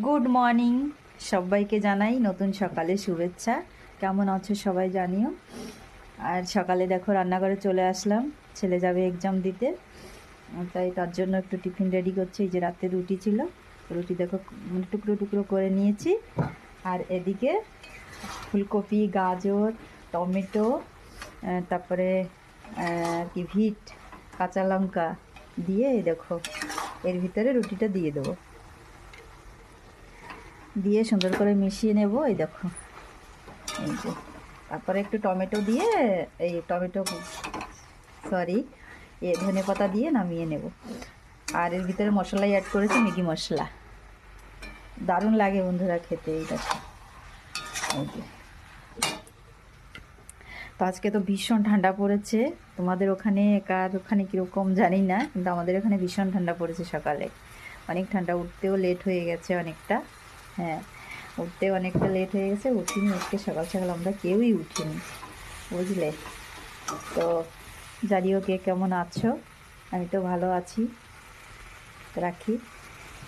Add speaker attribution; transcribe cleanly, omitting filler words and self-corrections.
Speaker 1: Good morning, সবাইকে জানাই নতুন সকালে শুভেচ্ছা। কেমন আছো সবাই জানিও। আর সকালে দেখো রান্নাঘরে চলে আসলাম, ছেলে যাবে এক্সাম দিতে, তাই তার জন্য একটু টিফিন রেডি করছি। এই যে রাতে রুটি ছিল, রুটি দেখো টুকরো টুকরো করে নিয়েছি। আর এদিকে ফুলকপি, গাজর, টমেটো, তারপরে কি ভিট, কাঁচা লঙ্কা দিয়ে এই দেখো এর ভিতরে রুটিটা দিয়ে দেবো, দিয়ে সুন্দর করে মিশিয়ে নেব। এই দেখো, এই যে তারপরে একটু টমেটো দিয়ে, এই টমেটো সরি ধনে পাতা দিয়ে নামিয়ে নেব। আর এর ভিতরে মশলাই অ্যাড করেছি, ম্যাগি মশলা। দারুণ লাগে বন্ধুরা খেতে। এই দেখো, এই যে। তো আজকে তো ভীষণ ঠান্ডা পড়েছে। তোমাদের ওখানে কার ওখানে কীরকম জানি না, কিন্তু আমাদের ওখানে ভীষণ ঠান্ডা পড়েছে সকালে। অনেক ঠান্ডা, উঠতেও লেট হয়ে গেছে অনেকটা। হ্যাঁ, উঠতেও অনেকটা লেট হয়ে গেছে। উঠিনি আজকে সকাল সকাল, আমরা কেউই উঠিনি, বুঝলে। তো জানিও কে কেমন আছো। আমি তো ভালো আছি, রাখি।